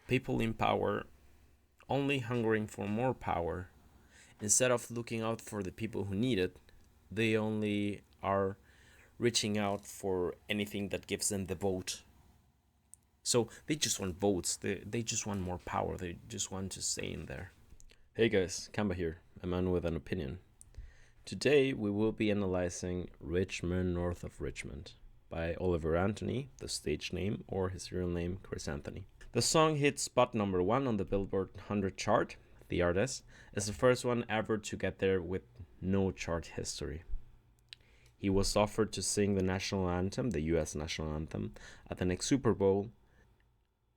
People in power only hungering for more power. Instead of looking out for the people who need it, they only are reaching out for anything that gives them the vote. So they just want votes, they just want more power, they just want to stay in there. Hey guys, Kamba here, a man with an opinion. Today we will be analyzing Men North of Richmond by Oliveranthony, the stage name, or his real name, Chris Anthony. The song hit spot number 1 on the Billboard 100 chart. The artist is the first one ever to get there with no chart history. He was offered to sing the national anthem, the US national anthem, at the next Super Bowl,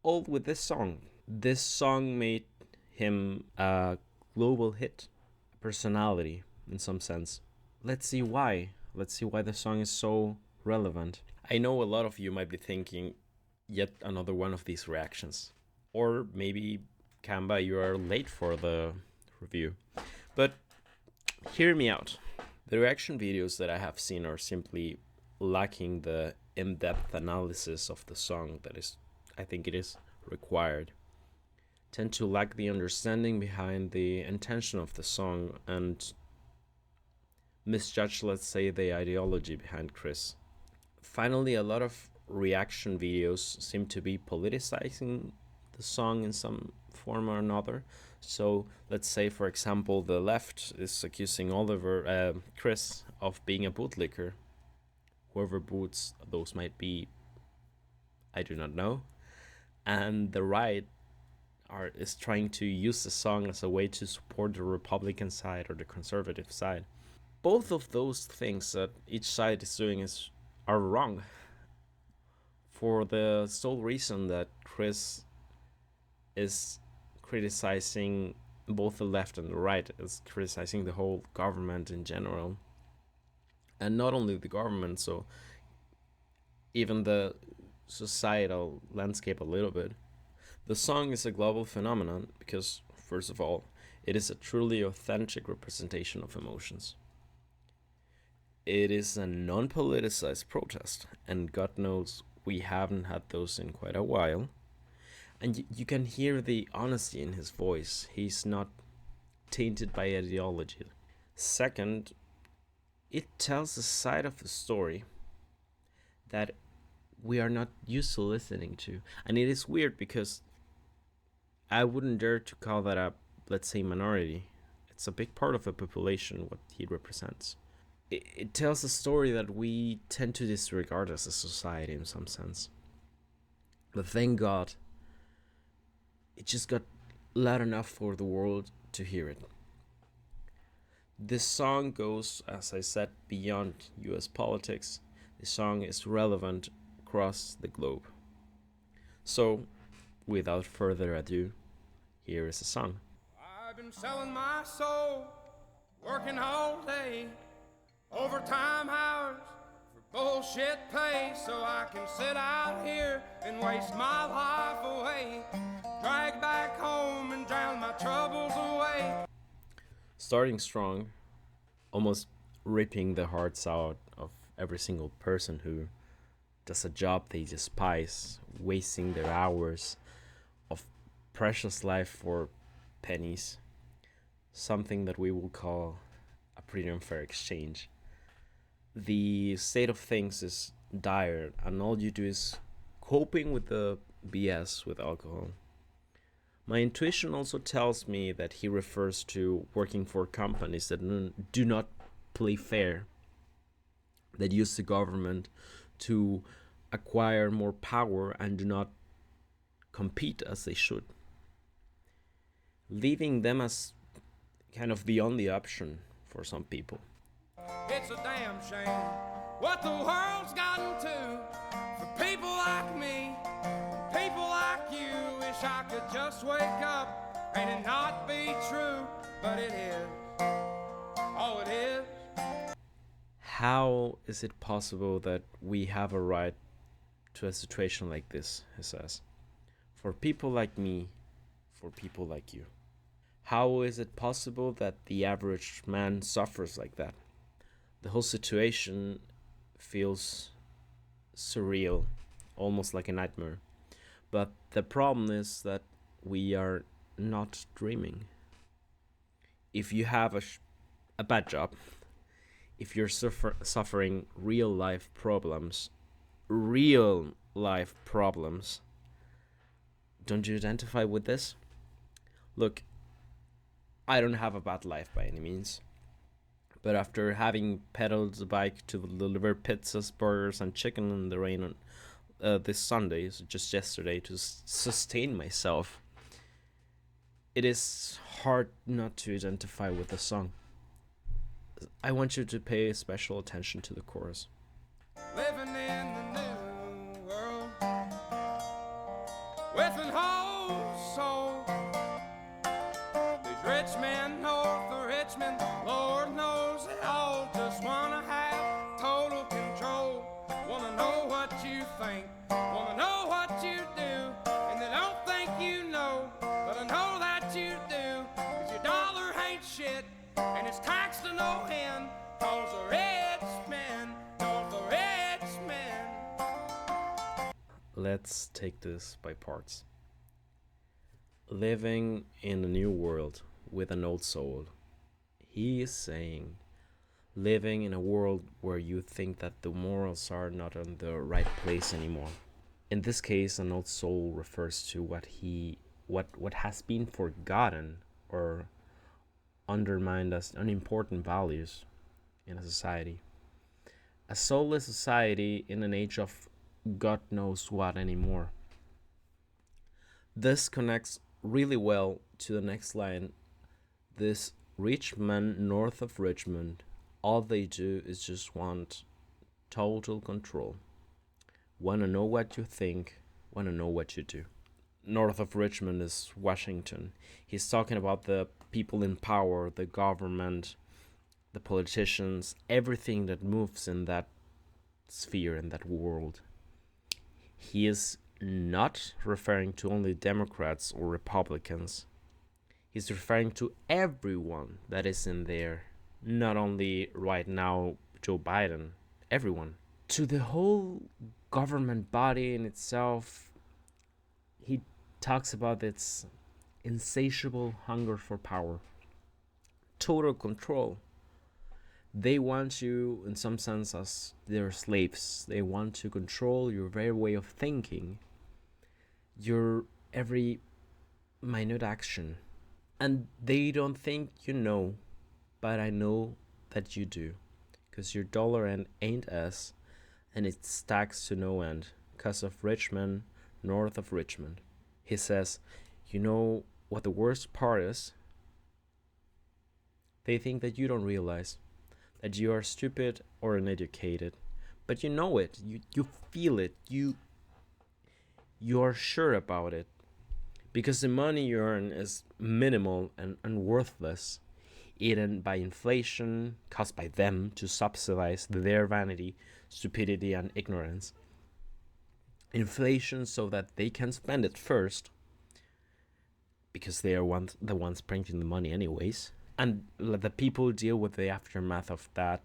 all with this song. This song made him a global hit, a personality in some sense. Let's see why. Let's see why the song is so relevant. I know a lot of you might be thinking, yet another one of these reactions. Or maybe, Kamba, you are late for the review. But hear me out. The reaction videos that I have seen are simply lacking the in-depth analysis of the song that is, I think it is required. Tend to lack the understanding behind the intention of the song and misjudge, let's say, the ideology behind Chris. Finally, a lot of reaction videos seem to be politicizing the song in some form or another. So let's say, for example, the left is accusing Chris of being a bootlicker. Whoever boots those might be, I do not know. And the right is trying to use the song as a way to support the Republican side or the conservative side. Both of those things that each side is doing are wrong, for the sole reason that Chris is criticizing both the left and the right, is criticizing the whole government in general. And not only the government, so even the societal landscape a little bit. The song is a global phenomenon because, first of all, it is a truly authentic representation of emotions. It is a non-politicized protest, and God knows we haven't had those in quite a while. And you can hear the honesty in his voice. He's not tainted by ideology. Second, it tells a side of the story that we are not used to listening to. And it is weird because I wouldn't dare to call that a, let's say, minority. It's a big part of the population, what he represents. It tells a story that we tend to disregard as a society in some sense. But thank God, it just got loud enough for the world to hear it. This song goes, as I said, beyond US politics. The song is relevant across the globe. So, without further ado, here is the song. I've been selling my soul, working all day, overtime hours for bullshit pay, so I can sit out here and waste my life away, drag back home and drown my troubles away. Starting strong, almost ripping the hearts out of every single person who does a job they despise, wasting their hours of precious life for pennies, something that we will call a pretty unfair exchange. The state of things is dire, and all you do is coping with the BS with alcohol. My intuition also tells me that he refers to working for companies that do not play fair, that use the government to acquire more power and do not compete as they should, leaving them as kind of the only option for some people. It's a damn shame what the world's gotten to for people like me, people like you. Wish I could just wake up and it not be true, but it is. Oh, it is. How is it possible that we have a right to a situation like this, he says. For people like me, for people like you. How is it possible that the average man suffers like that? The whole situation feels surreal, almost like a nightmare. But the problem is that we are not dreaming. If you have a bad job, if you're suffering real life problems, don't you identify with this? Look, I don't have a bad life by any means. But after having pedaled the bike to deliver pizzas, burgers, and chicken in the rain on this Sunday, so just yesterday, to sustain myself, it is hard not to identify with the song. I want you to pay special attention to the chorus. Living in the new world with an whole soul. These rich men north of Richmond, Lord knows they all just wanna have total control. Wanna know what you think, wanna know what you do, and they don't think you know, but I know that you do. 'Cause your dollar ain't shit, and it's taxed to no end. 'Cause the rich men north of Richmond. Let's take this by parts. Living in a new world with an old soul. He is saying, living in a world where you think that the morals are not in the right place anymore. In this case, an old soul refers to what has been forgotten or undermined as unimportant values in a society. A soulless society in an age of God knows what anymore. This connects really well to the next line. This rich men north of Richmond, all they do is just want total control. Wanna know what you think, wanna know what you do. North of Richmond is Washington. He's talking about the people in power, the government, the politicians, everything that moves in that sphere, in that world. He is not referring to only Democrats or Republicans. He's referring to everyone that is in there, not only right now Joe Biden, everyone. To the whole government body in itself, he talks about its insatiable hunger for power, total control. They want you, in some sense, as their slaves. They want to control your very way of thinking, your every minute action. And they don't think you know, but I know that you do. Because your dollar ain't us, and it stacks to no end. Because of Richmond, north of Richmond. He says, you know what the worst part is? They think that you don't realize that you are stupid or uneducated, but you know it, you feel it, you are sure about it, because the money you earn is minimal and worthless, eaten by inflation caused by them to subsidize their vanity, stupidity, and ignorance. Inflation so that they can spend it first, because they are the ones printing the money anyways, and let the people deal with the aftermath of that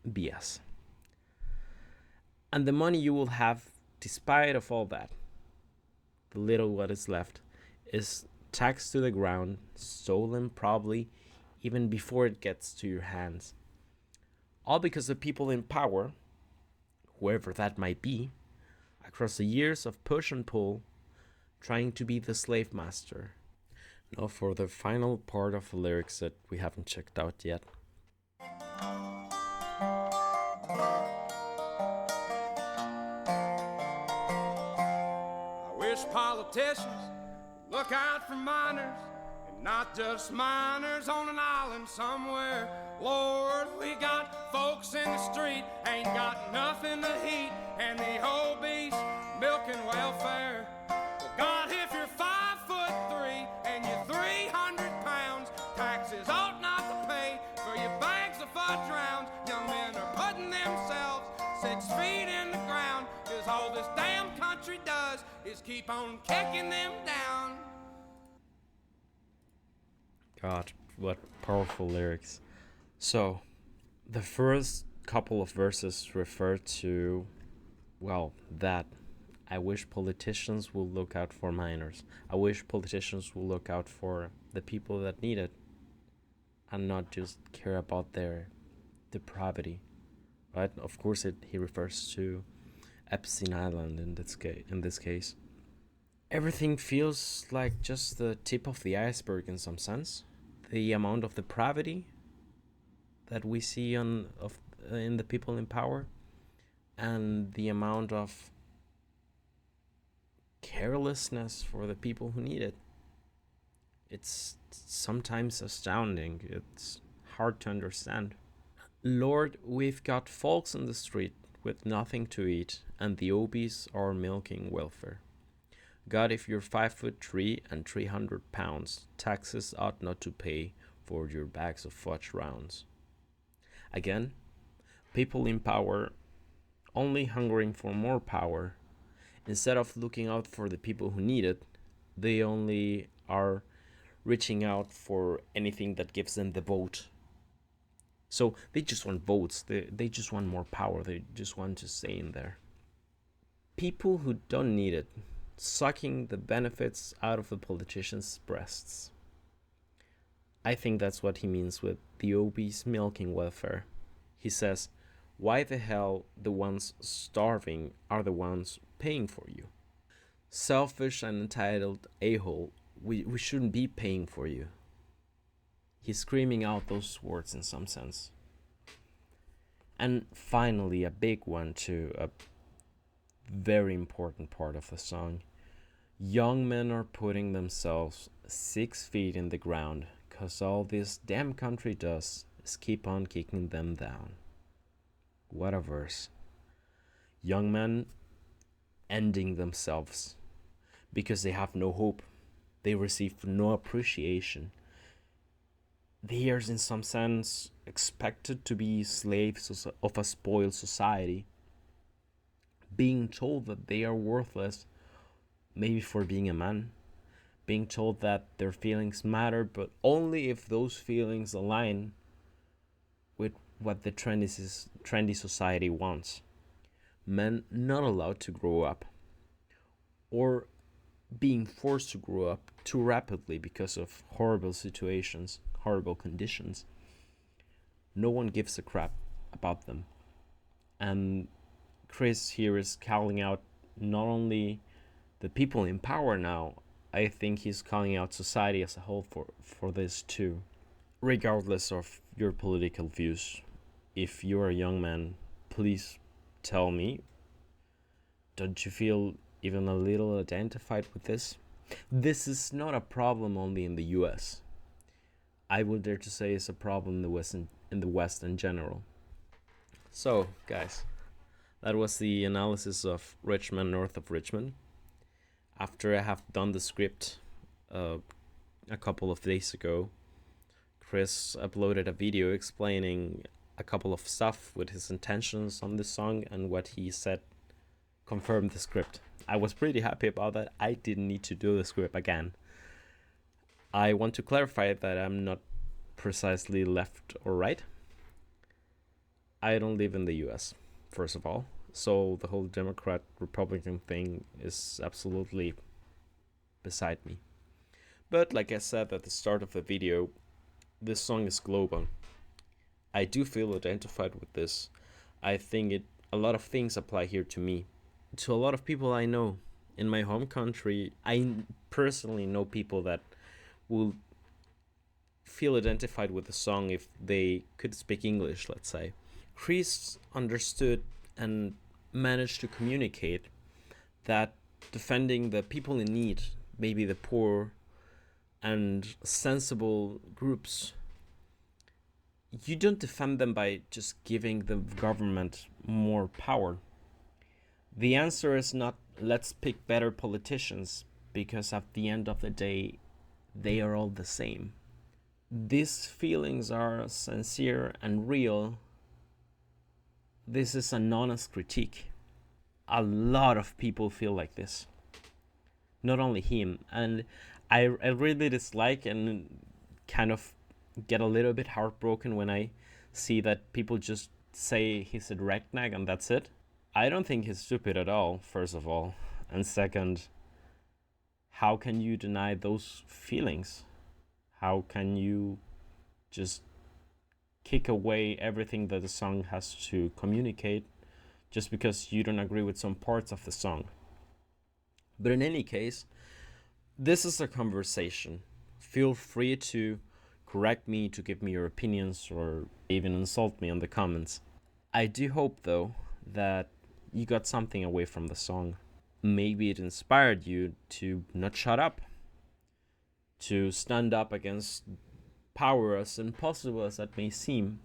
BS. And the money you will have, despite of all that, the little what is left, is taxed to the ground, stolen probably even before it gets to your hands. All because the people in power, whoever that might be, across the years of push and pull, trying to be the slave master. Now for the final part of the lyrics that we haven't checked out yet. I wish politicians look out for miners, and not just miners on an island somewhere. Lord, we got folks in the street, ain't got nothing to eat, and the obese milking welfare. Well, God, if you're 5'3" and you're 300 pounds, taxes ought not to pay for your bags of fudge rounds. Young men are putting themselves 6 feet in the ground, 'cause all this damn country does is keep on kicking them down. God, what powerful lyrics. So, the first couple of verses refer to, well, that I wish politicians will look out for minors. I wish politicians will look out for the people that need it and not just care about their depravity. Right? Of course, he refers to Epstein Island in this case. Everything feels like just the tip of the iceberg in some sense. The amount of depravity that we see in the people in power, and the amount of carelessness for the people who need it. It's sometimes astounding. It's hard to understand. Lord, we've got folks in the street with nothing to eat, and the obese are milking welfare. God, if you're 5'3" and 300 pounds, taxes ought not to pay for your bags of fudge rounds. Again, people in power only hungering for more power. Instead of looking out for the people who need it, they only are reaching out for anything that gives them the vote. So they just want votes. They just want more power. They just want to stay in there. People who don't need it, sucking the benefits out of the politicians' breasts. I think that's what he means with the obese milking welfare. He says, why the hell the ones starving are the ones paying for you? Selfish and entitled a-hole, we shouldn't be paying for you. He's screaming out those words in some sense. And finally, a big one too, a very important part of the song. Young men are putting themselves 6 feet in the ground, 'cause all this damn country does is keep on kicking them down. What a verse. Young men ending themselves because they have no hope. They receive no appreciation. They are in some sense expected to be slaves of a spoiled society, being told that they are worthless, maybe for being a man, being told that their feelings matter, but only if those feelings align with what the trendy society wants. Men not allowed to grow up, or being forced to grow up too rapidly because of horrible situations, horrible conditions. No one gives a crap about them. And Chris here is calling out not only the people in power now, I think he's calling out society as a whole for this too. Regardless of your political views, if you're a young man, please tell me, don't you feel even a little identified with this? This is not a problem only in the US. I would dare to say it's a problem in the West in general. So, guys, that was the analysis of Men North of Richmond. After I have done the script a couple of days ago, Chris uploaded a video explaining a couple of stuff with his intentions on this song, and what he said confirmed the script. I was pretty happy about that. I didn't need to do the script again. I want to clarify that I'm not precisely left or right. I don't live in the US, first of all, so the whole Democrat-Republican thing is absolutely beside me. But like I said at the start of the video, this song is global. I do feel identified with this. I think a lot of things apply here to me. To a lot of people I know in my home country, I personally know people that will feel identified with the song if they could speak English, let's say. Chris understood and managed to communicate that defending the people in need, maybe the poor and sensible groups, you don't defend them by just giving the government more power. The answer is not let's pick better politicians, because at the end of the day, they are all the same. These feelings are sincere and real. This is an honest critique. A lot of people feel like this. Not only him. And I really dislike and kind of get a little bit heartbroken when I see that people just say he's a redneck and that's it. I don't think he's stupid at all, first of all. And second, how can you deny those feelings? How can you just kick away everything that the song has to communicate just because you don't agree with some parts of the song? But in any case, this is a conversation. Feel free to correct me, to give me your opinions, or even insult me in the comments. I do hope, though, that you got something away from the song. Maybe it inspired you to not shut up, to stand up against power, as impossible as that may seem,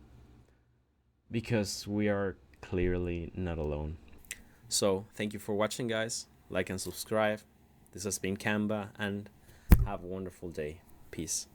because we are clearly not alone. So, thank you for watching, guys. Like and subscribe. This has been Kamba, and have a wonderful day. Peace.